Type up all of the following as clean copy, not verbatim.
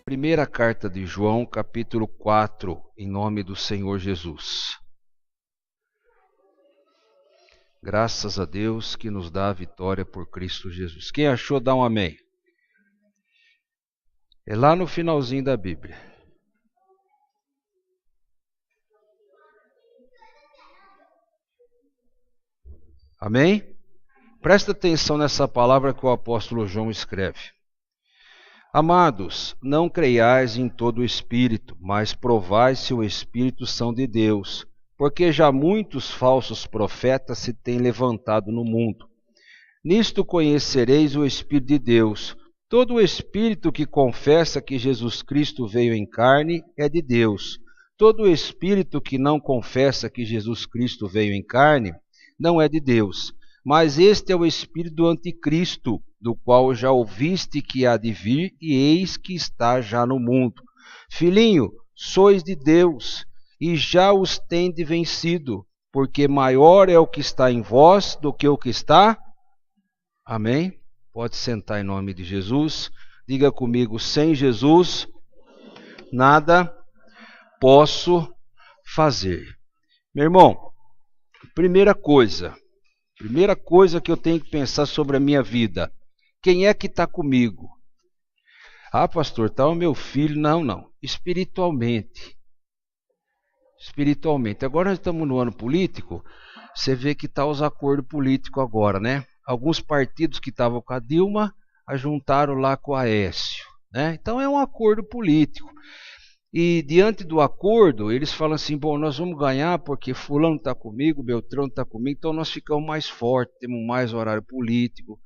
Primeira carta de João, capítulo 4, em nome do Senhor Jesus. Graças a Deus que nos dá a vitória por Cristo Jesus. Quem achou, dá um amém. É lá no finalzinho da Bíblia. Amém? Presta atenção nessa palavra que o apóstolo João escreve. Amados, não creiais em todo o Espírito, mas provai se o Espírito são de Deus, porque já muitos falsos profetas se têm levantado no mundo. Nisto conhecereis o Espírito de Deus. Todo o Espírito que confessa que Jesus Cristo veio em carne é de Deus. Todo o Espírito que não confessa que Jesus Cristo veio em carne não é de Deus. Mas este é o Espírito do Anticristo, do qual já ouviste que há de vir, e eis que está já no mundo. Filhinho, sois de Deus, e já os tende vencido, porque maior é o que está em vós do que o que está. Amém? Pode sentar em nome de Jesus. Diga comigo, sem Jesus, nada posso fazer. Meu irmão, primeira coisa que eu tenho que pensar sobre a minha vida. Quem é que está comigo? Ah, pastor, está o meu filho. Não. Espiritualmente. Agora nós estamos no ano político. Você vê que está os acordos políticos agora, né? Alguns partidos que estavam com a Dilma ajuntaram lá com o Aécio, né? Então é um acordo político. E diante do acordo, eles falam assim, bom, nós vamos ganhar porque fulano está comigo, Beltrano está comigo, então nós ficamos mais fortes, temos mais horário político.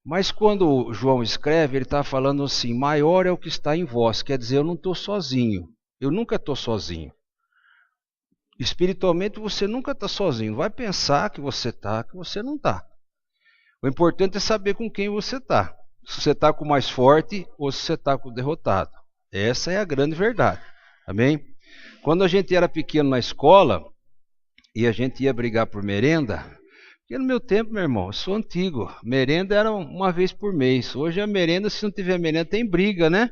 Mas quando João escreve, ele está falando assim, maior é o que está em vós, quer dizer, eu não estou sozinho, eu nunca estou sozinho. Espiritualmente você nunca está sozinho, vai pensar que você não está. O importante é saber com quem você está, se você está com o mais forte ou se você está com o derrotado. Essa é a grande verdade, amém? Quando a gente era pequeno na escola e a gente ia brigar por merenda, porque no meu tempo, meu irmão, eu sou antigo, merenda era uma vez por mês. Hoje a merenda, se não tiver merenda, tem briga, né?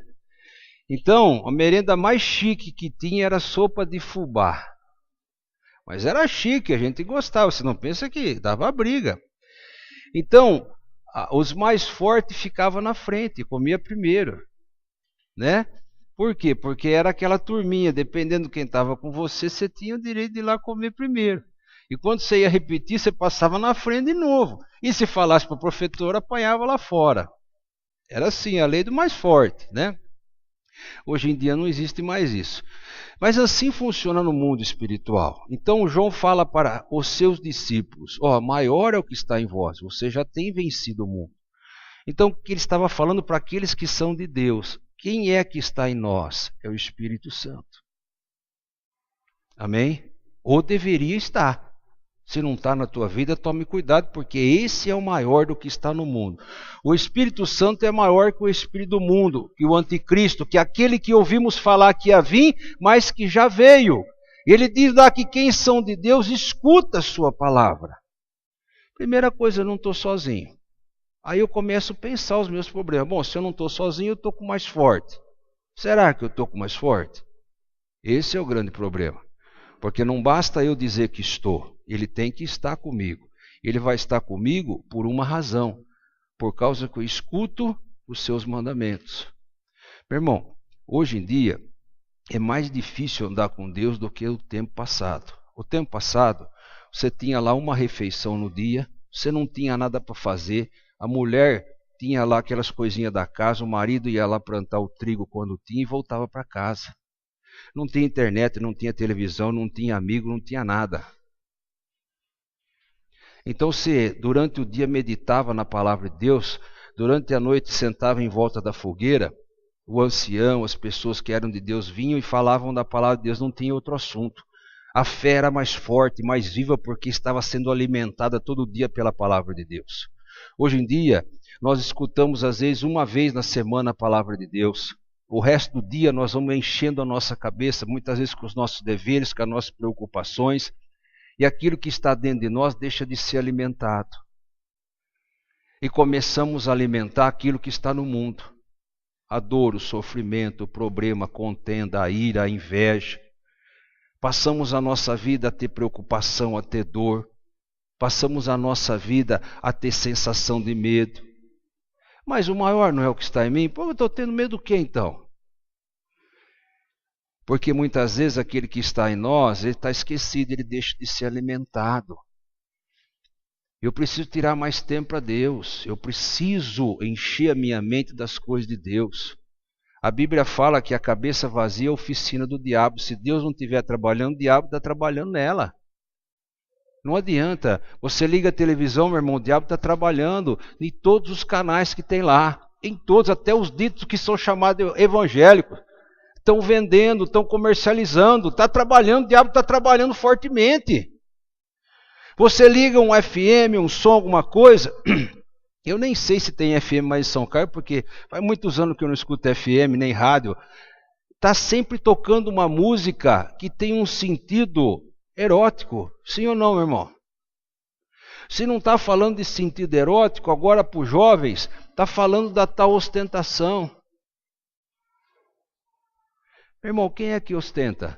Então, a merenda mais chique que tinha era sopa de fubá. Mas era chique, a gente gostava, você não pensa que dava briga. Então, os mais fortes ficavam na frente, comia primeiro, né? Por quê? Porque era aquela turminha, dependendo de quem estava com você, você tinha o direito de ir lá comer primeiro. E quando você ia repetir, você passava na frente de novo. E se falasse para o professor, apanhava lá fora. Era assim, a lei do mais forte, né? Hoje em dia não existe mais isso. Mas assim funciona no mundo espiritual. Então João fala para os seus discípulos, maior é o que está em vós, você já tem vencido o mundo. Então o que ele estava falando para aqueles que são de Deus? Quem é que está em nós? É o Espírito Santo. Amém? Ou deveria estar. Se não está na tua vida, tome cuidado, porque esse é o maior do que está no mundo. O Espírito Santo é maior que o Espírito do mundo, que o Anticristo, que aquele que ouvimos falar que ia vir, mas que já veio. Ele diz lá que quem são de Deus, escuta a sua palavra. Primeira coisa, eu não estou sozinho. Aí eu começo a pensar os meus problemas. Bom, se eu não estou sozinho, eu estou com mais forte. Será que eu estou com mais forte? Esse é o grande problema. Porque não basta eu dizer que estou. Ele tem que estar comigo. Ele vai estar comigo por uma razão. Por causa que eu escuto os seus mandamentos. Meu irmão, hoje em dia é mais difícil andar com Deus do que o tempo passado. O tempo passado, você tinha lá uma refeição no dia, você não tinha nada para fazer. A mulher tinha lá aquelas coisinhas da casa, o marido ia lá plantar o trigo quando tinha e voltava para casa. Não tinha internet, não tinha televisão, não tinha amigo, não tinha nada. Então você, durante o dia, meditava na palavra de Deus, durante a noite sentava em volta da fogueira, o ancião, as pessoas que eram de Deus vinham e falavam da palavra de Deus, não tinha outro assunto. A fé era mais forte, mais viva, porque estava sendo alimentada todo dia pela palavra de Deus. Hoje em dia, nós escutamos às vezes uma vez na semana a palavra de Deus. O resto do dia nós vamos enchendo a nossa cabeça, muitas vezes com os nossos deveres, com as nossas preocupações, e aquilo que está dentro de nós deixa de ser alimentado. E começamos a alimentar aquilo que está no mundo. A dor, o sofrimento, o problema, a contenda, a ira, a inveja. Passamos a nossa vida a ter preocupação, a ter dor. Passamos a nossa vida a ter sensação de medo. Mas o maior não é o que está em mim? Pô, eu estou tendo medo do quê então? Porque muitas vezes aquele que está em nós, ele está esquecido, ele deixa de ser alimentado. Eu preciso tirar mais tempo para Deus. Eu preciso encher a minha mente das coisas de Deus. A Bíblia fala que a cabeça vazia é a oficina do diabo. Se Deus não estiver trabalhando, o diabo está trabalhando nela. Não adianta. Você liga a televisão, meu irmão, o diabo está trabalhando em todos os canais que tem lá. Em todos, até os ditos que são chamados evangélicos. Estão vendendo, estão comercializando. Está trabalhando, o diabo está trabalhando fortemente. Você liga um FM, um som, alguma coisa. Eu nem sei se tem FM mais em São Carlos, porque faz muitos anos que eu não escuto FM, nem rádio. Está sempre tocando uma música que tem um sentido erótico. Sim ou não, meu irmão? Se não está falando de sentido erótico, agora para os jovens, está falando da tal ostentação. Meu irmão, quem é que ostenta?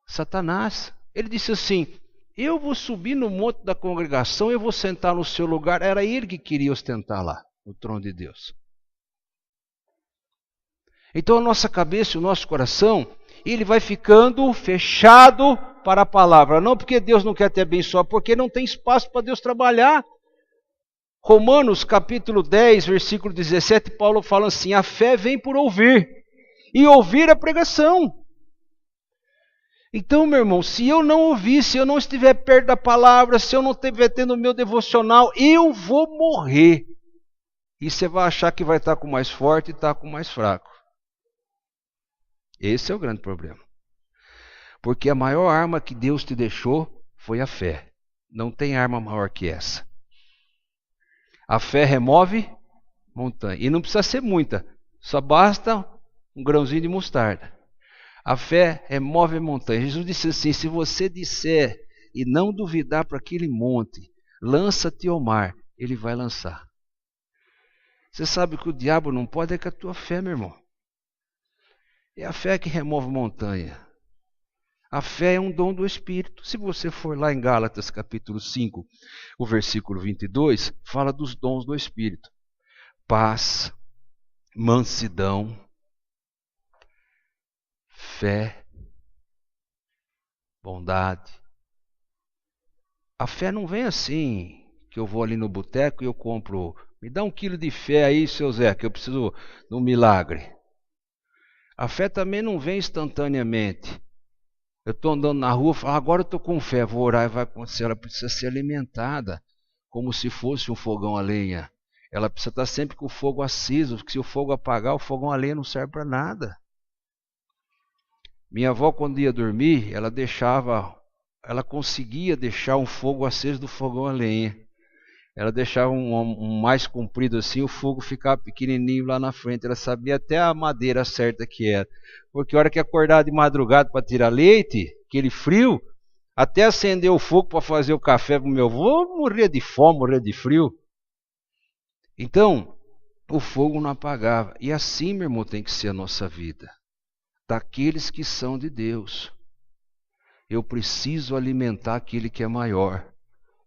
Satanás. Ele disse assim: eu vou subir no monte da congregação, eu vou sentar no seu lugar. Era ele que queria ostentar lá, no trono de Deus. Então a nossa cabeça e o nosso coração, ele vai ficando fechado para a palavra. Não porque Deus não quer te abençoar, porque não tem espaço para Deus trabalhar. Romanos capítulo 10, versículo 17, Paulo fala assim: a fé vem por ouvir, e ouvir a pregação. Então, meu irmão, se eu não ouvir, se eu não estiver perto da palavra, se eu não estiver tendo o meu devocional, eu vou morrer. E você vai achar que vai estar com o mais forte e está com o mais fraco. Esse é o grande problema. Porque a maior arma que Deus te deixou foi a fé. Não tem arma maior que essa. A fé remove montanha. E não precisa ser muita. Só basta um grãozinho de mostarda. A fé remove montanha. Jesus disse assim: se você disser e não duvidar para aquele monte, lança-te ao mar, ele vai lançar. Você sabe que o diabo não pode é com a tua fé, meu irmão. É a fé que remove montanha. A fé é um dom do Espírito. Se você for lá em Gálatas capítulo 5, o versículo 22, fala dos dons do Espírito. Paz, mansidão, fé, bondade. A fé não vem assim, que eu vou ali no boteco e eu compro. Me dá 1 quilo de fé aí, seu Zé, que eu preciso de um milagre. A fé também não vem instantaneamente. Eu estou andando na rua, falo, agora eu estou com fé, vou orar e vai acontecer. Ela precisa ser alimentada, como se fosse um fogão a lenha. Ela precisa estar sempre com o fogo aceso, porque se o fogo apagar, o fogão a lenha não serve para nada. Minha avó, quando ia dormir, ela conseguia deixar um fogo aceso do fogão a lenha. Ela deixava um mais comprido assim, o fogo ficava pequenininho lá na frente. Ela sabia até a madeira certa que era. Porque a hora que acordava de madrugada para tirar leite, aquele frio, até acender o fogo para fazer o café para o meu avô, morria de fome, morria de frio. Então, o fogo não apagava. E assim, meu irmão, tem que ser a nossa vida. Daqueles que são de Deus. Eu preciso alimentar aquele que é maior.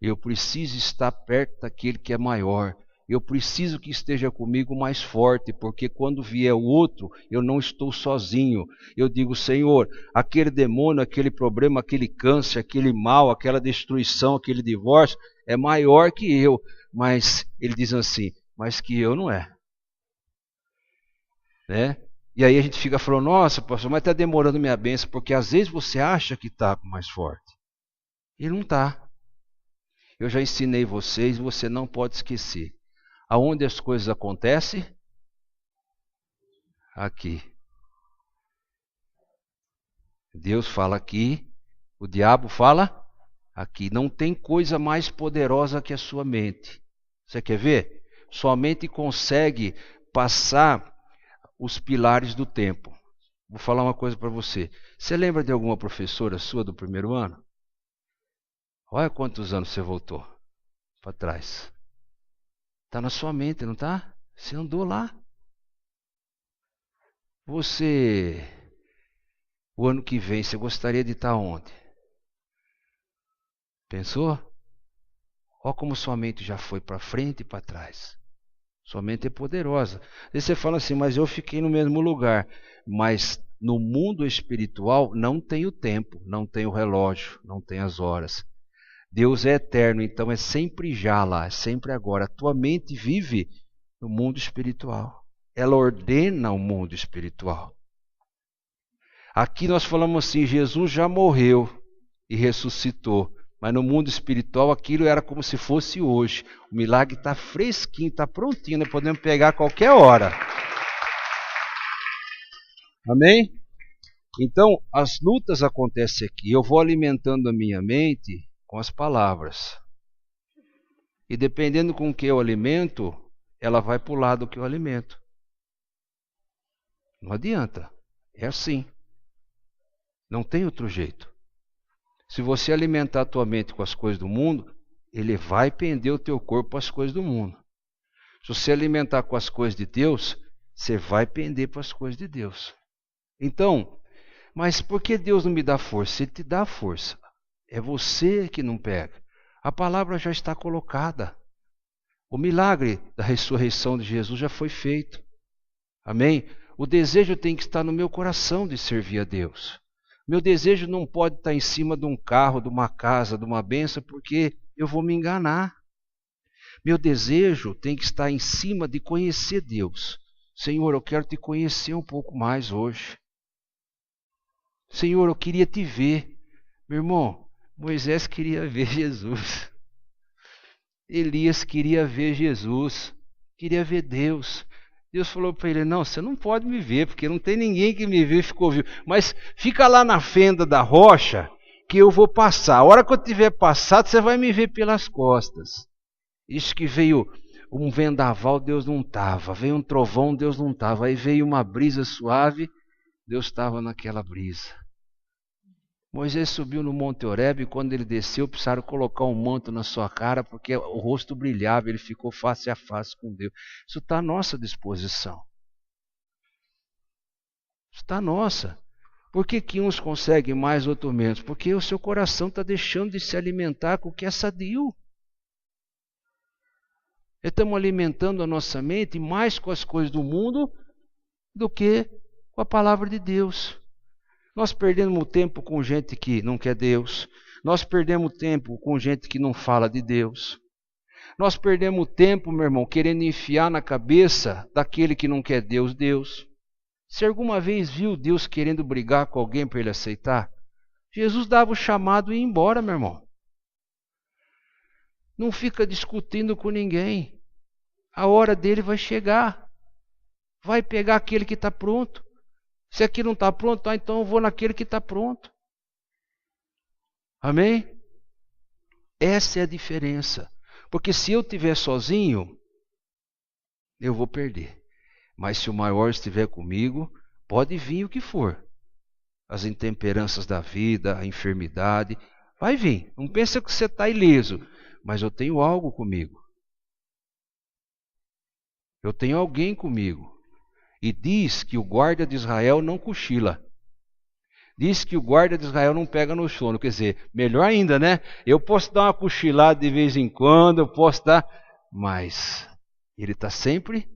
Eu preciso estar perto daquele que é maior. Eu preciso que esteja comigo mais forte, porque quando vier o outro, eu não estou sozinho. Eu digo, Senhor, aquele demônio, aquele problema, aquele câncer, aquele mal, aquela destruição, aquele divórcio, é maior que eu. Mas ele diz assim, mas que eu não é. Né? E aí a gente fica falando, nossa, pastor, mas está demorando minha bênção, porque às vezes você acha que está mais forte. E não está. Eu já ensinei vocês, você não pode esquecer. Aonde as coisas acontecem? Aqui. Deus fala aqui, o diabo fala aqui. Não tem coisa mais poderosa que a sua mente. Você quer ver? Sua mente consegue passar os pilares do tempo. Vou falar uma coisa para você. Você lembra de alguma professora sua do primeiro ano? Olha quantos anos você voltou para trás. Está na sua mente, não está? Você andou lá. Você, o ano que vem, você gostaria de estar onde? Pensou? Olha como sua mente já foi para frente e para trás. Sua mente é poderosa. Aí você fala assim, mas eu fiquei no mesmo lugar. Mas no mundo espiritual não tem o tempo, não tem o relógio, não tem as horas. Deus é eterno, então é sempre já lá, é sempre agora. A tua mente vive no mundo espiritual. Ela ordena o mundo espiritual. Aqui nós falamos assim, Jesus já morreu e ressuscitou. Mas no mundo espiritual aquilo era como se fosse hoje. O milagre está fresquinho, está prontinho, nós podemos pegar a qualquer hora. Amém? Então, as lutas acontecem aqui. Eu vou alimentando a minha mente com as palavras. E dependendo com o que eu alimento, ela vai para o lado que eu alimento. Não adianta. É assim. Não tem outro jeito. Se você alimentar a tua mente com as coisas do mundo, ele vai pender o teu corpo às coisas do mundo. Se você alimentar com as coisas de Deus, você vai pender para as coisas de Deus. Então, mas por que Deus não me dá força? Ele te dá força. É você que não pega. A palavra já está colocada. O milagre da ressurreição de Jesus já foi feito. Amém? O desejo tem que estar no meu coração de servir a Deus. Meu desejo não pode estar em cima de um carro, de uma casa, de uma bênção, porque eu vou me enganar. Meu desejo tem que estar em cima de conhecer Deus. Senhor, eu quero te conhecer um pouco mais hoje. Senhor, eu queria te ver. Meu irmão, Moisés queria ver Jesus. Elias queria ver Jesus. Queria ver Deus. Deus falou para ele, não, você não pode me ver, porque não tem ninguém que me viu e ficou vivo. Mas fica lá na fenda da rocha, que eu vou passar. A hora que eu tiver passado, você vai me ver pelas costas. Isso que veio um vendaval, Deus não estava. Veio um trovão, Deus não estava. Aí veio uma brisa suave, Deus estava naquela brisa. Moisés subiu no Monte Horebe e quando ele desceu, precisaram colocar um manto na sua cara, porque o rosto brilhava, ele ficou face a face com Deus. Isso está à nossa disposição. Isso está à nossa. Por que uns conseguem mais, outros menos? Porque o seu coração está deixando de se alimentar com o que é sadio. Estamos alimentando a nossa mente mais com as coisas do mundo do que com a palavra de Deus. Nós perdemos tempo com gente que não quer Deus. Nós perdemos tempo com gente que não fala de Deus. Nós perdemos tempo, meu irmão, querendo enfiar na cabeça daquele que não quer Deus, Deus. Você alguma vez viu Deus querendo brigar com alguém para ele aceitar? Jesus dava o chamado e ia embora, meu irmão. Não fica discutindo com ninguém. A hora dele vai chegar. Vai pegar aquele que está pronto. Se aqui não está pronto, então eu vou naquele que está pronto. Amém? Essa é a diferença. Porque se eu estiver sozinho, eu vou perder. Mas se o maior estiver comigo, pode vir o que for. As intemperanças da vida, a enfermidade, vai vir. Não pensa que você está ileso, mas eu tenho algo comigo. Eu tenho alguém comigo. E diz que o guarda de Israel não cochila. Diz que o guarda de Israel não pega no sono. Quer dizer, melhor ainda, né? Eu posso dar uma cochilada de vez em quando, eu posso dar... Mas ele está sempre...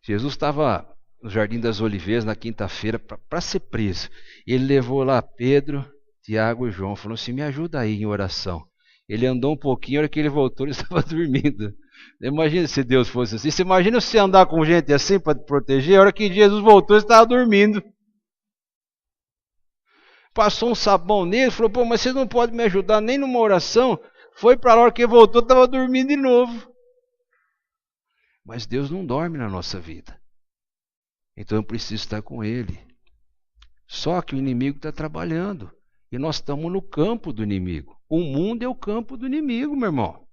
Jesus estava no Jardim das Oliveiras na quinta-feira para ser preso. Ele levou lá Pedro, Tiago e João. Falou assim, me ajuda aí em oração. Ele andou um pouquinho, a hora que ele voltou, ele estava dormindo. Imagina se Deus fosse assim. Você imagina você andar com gente assim para te proteger? A hora que Jesus voltou, ele estava dormindo. Passou um sabão nele, falou, pô, mas você não pode me ajudar nem numa oração. Foi para lá, a hora que ele voltou, estava dormindo de novo. Mas Deus não dorme na nossa vida. Então eu preciso estar com Ele. Só que o inimigo está trabalhando. E nós estamos no campo do inimigo. O mundo é o campo do inimigo, meu irmão.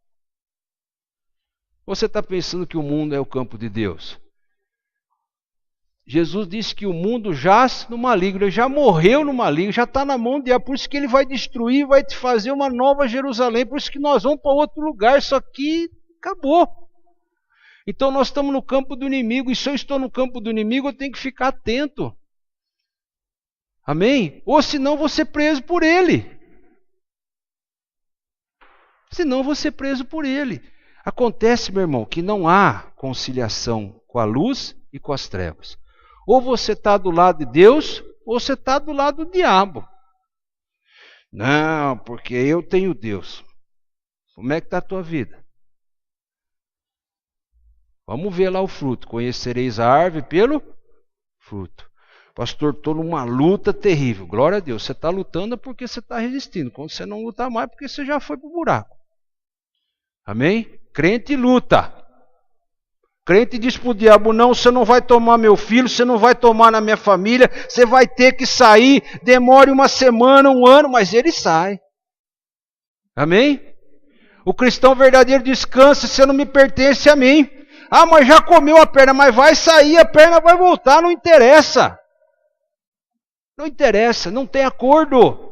Você está pensando que o mundo é o campo de Deus? Jesus disse que o mundo jaz no maligno, ele já morreu no maligno, já está na mão de Deus, por isso que ele vai destruir, vai te fazer uma nova Jerusalém, por isso que nós vamos para outro lugar, isso aqui acabou. Então nós estamos no campo do inimigo, e se eu estou no campo do inimigo, eu tenho que ficar atento. Amém? Ou senão vou ser preso por ele. Senão vou ser preso por ele. Acontece, meu irmão, que não há conciliação com a luz e com as trevas. Ou você está do lado de Deus, ou você está do lado do diabo. Não, porque eu tenho Deus. Como é que está a tua vida? Vamos ver lá o fruto. Conhecereis a árvore pelo fruto. Pastor, estou numa luta terrível. Glória a Deus. Você está lutando porque você está resistindo. Quando você não lutar mais, porque você já foi para o buraco. Amém? Crente luta. Crente diz para o diabo, não, você não vai tomar meu filho, você não vai tomar na minha família, você vai ter que sair, demore uma semana, um ano, mas ele sai. Amém? O cristão verdadeiro descansa, você não me pertence a mim. Ah, mas já comeu a perna, mas vai sair, a perna vai voltar, não interessa. Não interessa, não tem acordo.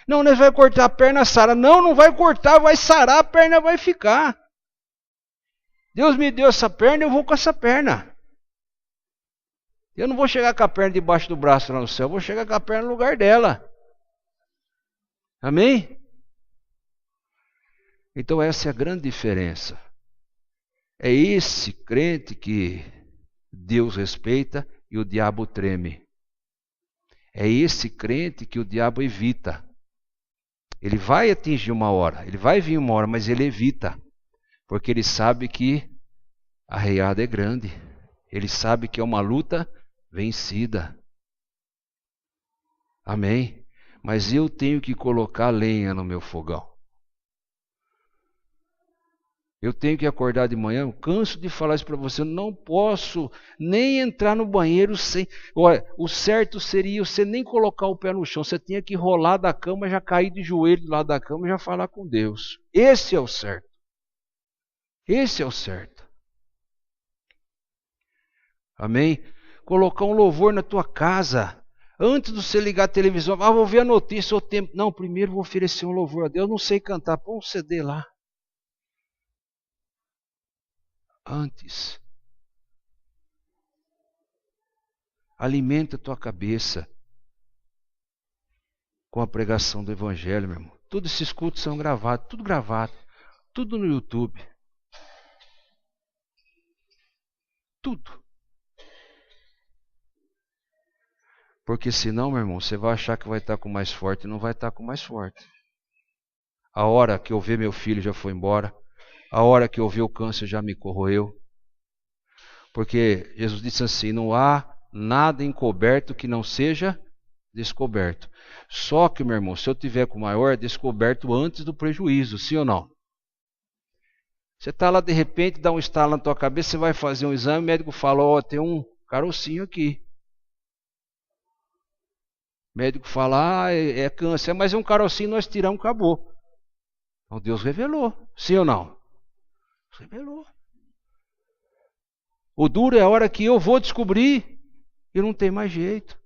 Não, nós vai cortar a perna, sara. Não, não vai cortar, vai sarar, a perna vai ficar. Deus me deu essa perna, eu vou com essa perna. Eu não vou chegar com a perna debaixo do braço lá no céu, eu vou chegar com a perna no lugar dela. Amém? Então essa é a grande diferença. É esse crente que Deus respeita e o diabo treme. É esse crente que o diabo evita. Ele vai atingir uma hora, ele vai vir uma hora, mas ele evita. Porque ele sabe que a reiada é grande. Ele sabe que é uma luta vencida. Amém? Mas eu tenho que colocar lenha no meu fogão. Eu tenho que acordar de manhã, eu canso de falar isso para você, eu não posso nem entrar no banheiro sem... Olha, o certo seria você nem colocar o pé no chão, você tinha que rolar da cama, já cair de joelho do lado da cama e já falar com Deus. Esse é o certo. Esse é o certo. Amém? Colocar um louvor na tua casa. Antes de você ligar a televisão, vou ver a notícia, o tempo. Não, primeiro vou oferecer um louvor a Deus. Eu não sei cantar, põe um CD lá. Antes. Alimenta a tua cabeça com a pregação do Evangelho, meu irmão. Todos esses cultos são gravados, tudo gravado. Tudo no YouTube. Tudo. Porque senão, meu irmão, você vai achar que vai estar com o mais forte e não vai estar com o mais forte. A hora que eu ver meu filho já foi embora. A hora que eu ver o câncer já me corroeu. Porque Jesus disse assim, não há nada encoberto que não seja descoberto. Só que, meu irmão, se eu tiver com o maior, é descoberto antes do prejuízo, sim ou não? Você está lá, de repente, dá um estalo na tua cabeça, você vai fazer um exame, o médico fala, ó, tem um carocinho aqui. O médico fala, é câncer, mas é um carocinho, nós tiramos, acabou. Então Deus revelou, sim ou não? Revelou. O duro é a hora que eu vou descobrir e não tem mais jeito.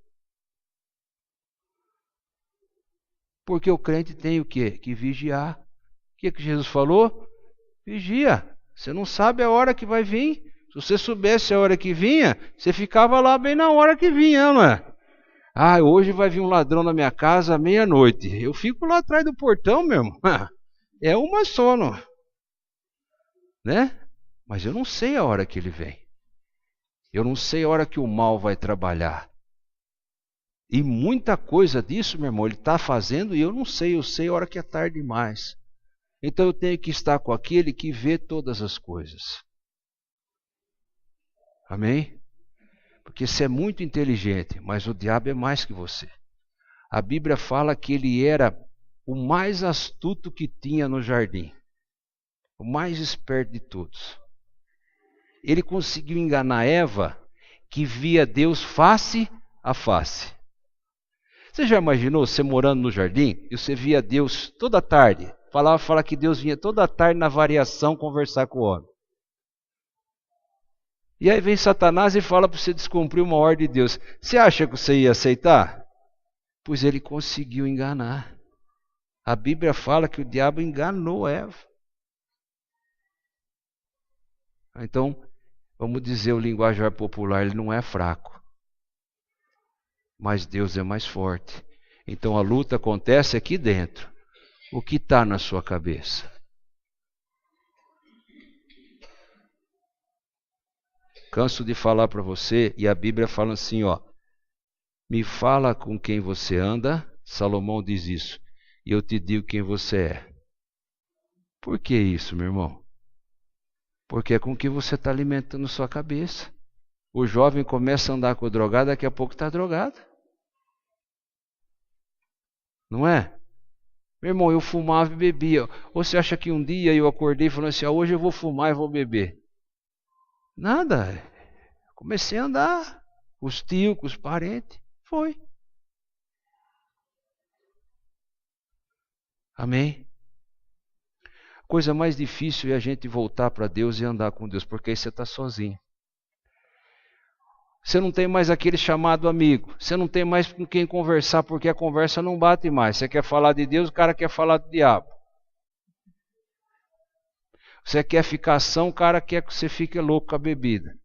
Porque o crente tem o quê? Que vigiar. O que Jesus falou? Vigia. Você não sabe a hora que vai vir. Se você soubesse a hora que vinha, você ficava lá bem na hora que vinha, não é? Ah, hoje vai vir um ladrão na minha casa à meia-noite. Eu fico lá atrás do portão, meu irmão. É uma só, não. Né? Mas eu não sei a hora que ele vem. Eu não sei a hora que o mal vai trabalhar. E muita coisa disso, meu irmão, ele está fazendo e eu não sei. Eu sei a hora que é tarde demais. Então eu tenho que estar com aquele que vê todas as coisas. Amém? Porque você é muito inteligente, mas o diabo é mais que você. A Bíblia fala que ele era o mais astuto que tinha no jardim. O mais esperto de todos. Ele conseguiu enganar Eva, que via Deus face a face. Você já imaginou você morando no jardim e você via Deus toda tarde? Fala que Deus vinha toda tarde na variação conversar com o homem. E aí vem Satanás e fala para você descumprir uma ordem de Deus. Você acha que você ia aceitar? Pois ele conseguiu enganar. A Bíblia fala que o diabo enganou Eva. Então, vamos dizer o linguajar popular, ele não é fraco. Mas Deus é mais forte. Então a luta acontece aqui dentro. O que está na sua cabeça? Canso de falar para você, e a Bíblia fala assim, ó. Me fala com quem você anda, Salomão diz isso, e eu te digo quem você é. Por que isso, meu irmão? Porque é com que você está alimentando sua cabeça. O jovem começa a andar com o drogado, daqui a pouco está drogado. Não é? Meu irmão, eu fumava e bebia. Ou você acha que um dia eu acordei falando assim, hoje eu vou fumar e vou beber? Nada. Comecei a andar com os tios, com os parentes. Foi. Amém? A coisa mais difícil é a gente voltar para Deus e andar com Deus, porque aí você está sozinho. Você não tem mais aquele chamado amigo. Você não tem mais com quem conversar, porque a conversa não bate mais. Você quer falar de Deus, o cara quer falar do diabo. Você quer ficação, o cara quer que você fique louco com a bebida.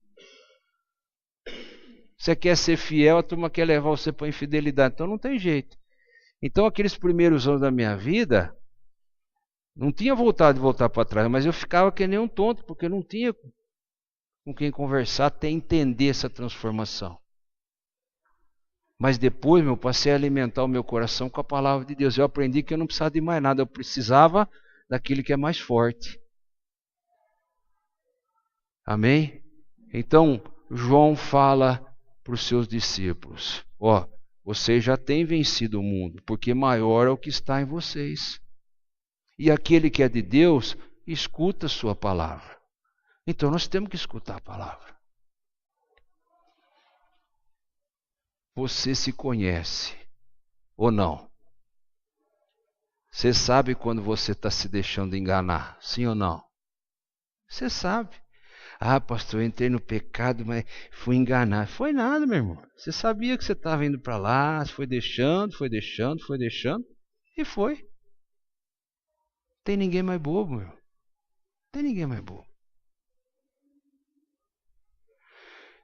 Você quer ser fiel, a turma quer levar você para a infidelidade. Então não tem jeito. Então aqueles primeiros anos da minha vida, não tinha vontade de voltar para trás, mas eu ficava que nem um tonto, porque não tinha com quem conversar até entender essa transformação. Mas depois, passei a alimentar o meu coração com a palavra de Deus. Eu aprendi que eu não precisava de mais nada, eu precisava daquele que é mais forte. Amém? Então, João fala para os seus discípulos, vocês já têm vencido o mundo, porque maior é o que está em vocês. E aquele que é de Deus, escuta a sua palavra. Então nós temos que escutar a palavra. Você se conhece ou não? Você sabe quando você está se deixando enganar, sim ou não? Você sabe. Pastor, eu entrei no pecado, mas fui enganar. Foi nada, meu irmão. Você sabia que você estava indo para lá, foi deixando, e foi. Tem ninguém mais bobo, meu. Tem ninguém mais bobo.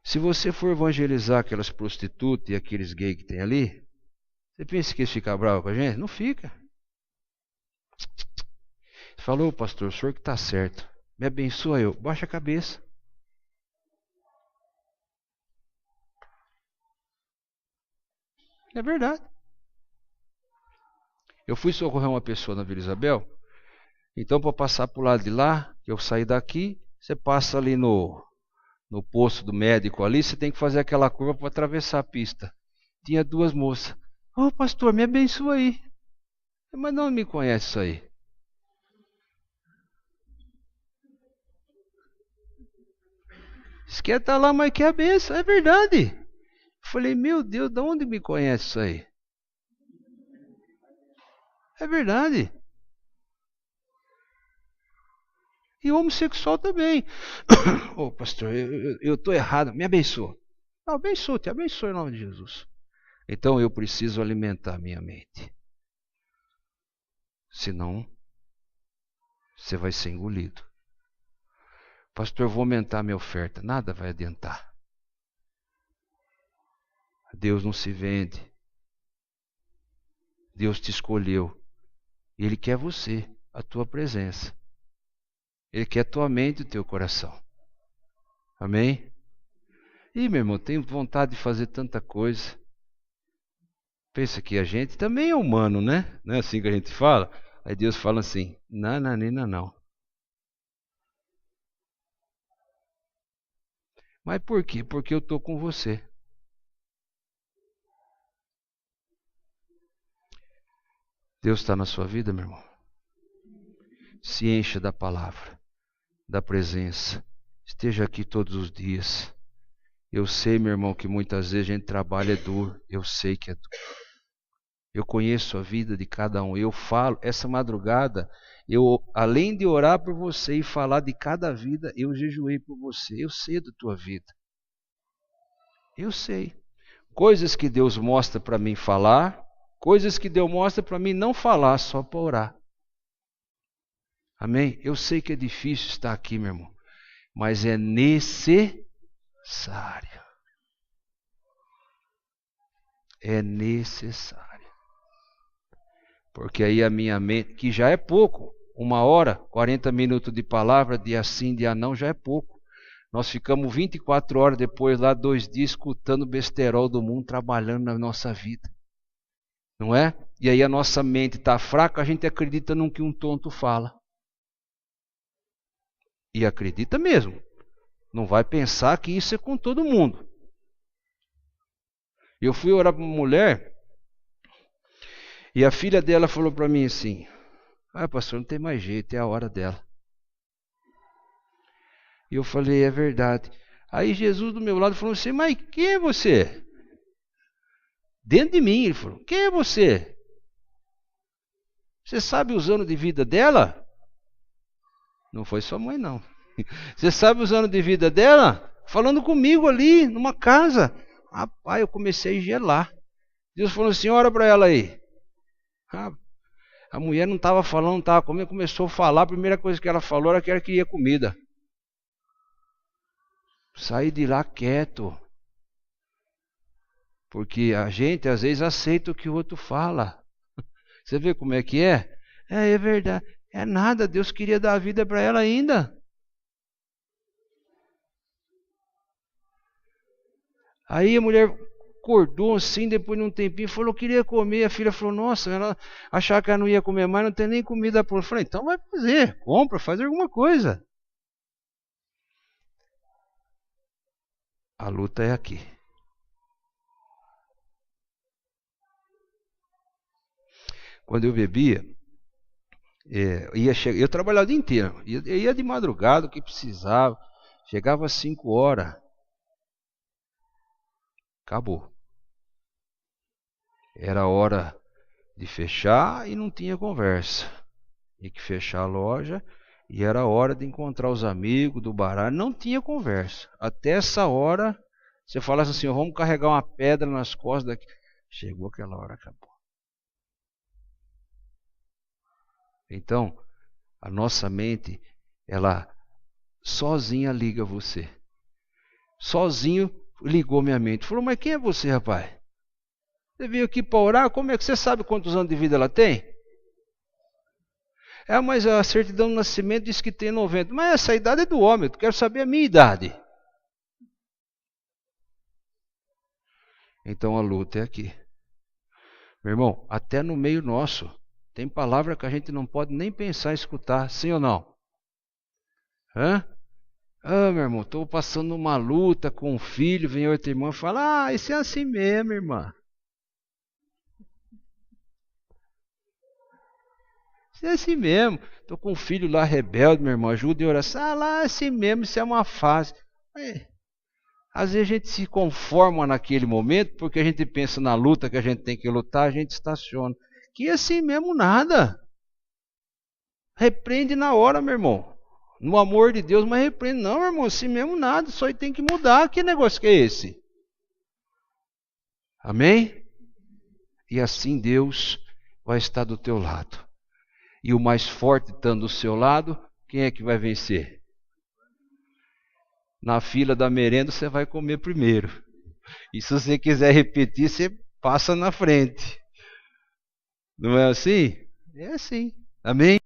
Se você for evangelizar aquelas prostitutas e aqueles gays que tem ali, você pensa que eles ficam bravos com a gente? Não fica. Falou, pastor, o senhor que está certo. Me abençoa eu. Baixa a cabeça. É verdade. Eu fui socorrer uma pessoa na Vila Isabel. Então, para passar para o lado de lá, eu saí daqui, você passa ali no posto do médico ali, você tem que fazer aquela curva para atravessar a pista. Tinha duas moças. Pastor, me abençoa aí. Mas não me conhece isso aí. Você quer estar lá, mas quer a benção. É verdade. Eu falei, meu Deus, de onde me conhece isso aí? É verdade. E o homossexual também. Pastor, eu estou errado. Me abençoa. Te abençoe em nome de Jesus. Então eu preciso alimentar a minha mente. Senão, você vai ser engolido. Pastor, eu vou aumentar a minha oferta. Nada vai adiantar. Deus não se vende. Deus te escolheu. Ele quer você, a tua presença. Ele quer a tua mente e o teu coração. Amém? E meu irmão, tenho vontade de fazer tanta coisa. Pensa que a gente também é humano, né? Não é assim que a gente fala? Aí Deus fala assim, não. Mas por quê? Porque eu estou com você. Deus está na sua vida, meu irmão? Se encha da palavra, da presença. Esteja aqui todos os dias. Eu sei, meu irmão, que muitas vezes a gente trabalha duro. Eu sei que é duro. Eu conheço a vida de cada um. Eu falo, essa madrugada, além de orar por você e falar de cada vida, eu jejuei por você. Eu sei da tua vida. Eu sei. Coisas que Deus mostra para mim falar, coisas que Deus mostra para mim não falar, só para orar. Amém? Eu sei que é difícil estar aqui, meu irmão. mas é necessário. É necessário. Porque aí a minha mente, que já é pouco, 1 hora, 40 minutos de palavra, dia sim, dia não, já é pouco. Nós ficamos 24 horas depois lá, 2 dias, escutando o besterol do mundo, trabalhando na nossa vida. Não é? E aí a nossa mente está fraca, a gente acredita no que um tonto fala. E acredita mesmo. Não vai pensar que isso é com todo mundo. Eu fui orar para uma mulher, e a filha dela falou para mim assim: pastor, não tem mais jeito, é a hora dela. E eu falei: é verdade. Aí Jesus do meu lado falou assim: mas quem é você? Dentro de mim, ele falou: quem é você? Você sabe os anos de vida dela? Não foi sua mãe, não. Você sabe os anos de vida dela? Falando comigo ali, numa casa. Rapaz, eu comecei a gelar. Deus falou assim: ora para ela aí. A mulher não estava falando, não estava comendo, começou a falar. A primeira coisa que ela falou era que ela queria comida. Saí de lá quieto. Porque a gente às vezes aceita o que o outro fala. Você vê como é que é? É verdade. É nada, Deus queria dar a vida para ela ainda. Aí a mulher acordou assim, depois de um tempinho, falou que queria comer. A filha falou: nossa, ela achava que ela não ia comer mais, não tem nem comida pronta. Eu falei: então vai fazer, compra, faz alguma coisa. A luta é aqui. Quando eu bebia, eu trabalhava o dia inteiro, ia de madrugada, o que precisava, chegava às 5 horas, acabou. Era hora de fechar e não tinha conversa. Tinha que fechar a loja e era hora de encontrar os amigos do baralho. Não tinha conversa. Até essa hora, você falasse assim: vamos carregar uma pedra nas costas daqui. Chegou aquela hora, acabou. Então, a nossa mente, ela sozinha liga você. Sozinho ligou minha mente. Falou: mas quem é você, rapaz? Você veio aqui para orar? Como é que você sabe quantos anos de vida ela tem? Mas a certidão de nascimento diz que tem 90. Mas essa idade é do homem, eu quero saber a minha idade. Então a luta é aqui. Meu irmão, até no meio nosso, tem palavra que a gente não pode nem pensar em escutar, sim ou não? Meu irmão, estou passando uma luta com um filho, vem outra irmã e fala: isso é assim mesmo, irmã. Isso é assim mesmo. Estou com um filho lá rebelde, meu irmão, ajuda em oração. Lá é assim mesmo, isso é uma fase. Às vezes a gente se conforma naquele momento, porque a gente pensa na luta que a gente tem que lutar, a gente estaciona. Que assim mesmo nada. Repreende na hora, meu irmão. No amor de Deus, mas repreende. Não, meu irmão, assim mesmo nada. Só tem que mudar. Que negócio que é esse? Amém? E assim Deus vai estar do teu lado. E o mais forte estando do seu lado, quem é que vai vencer? Na fila da merenda você vai comer primeiro. E se você quiser repetir, você passa na frente. Não é assim? É assim. Amém?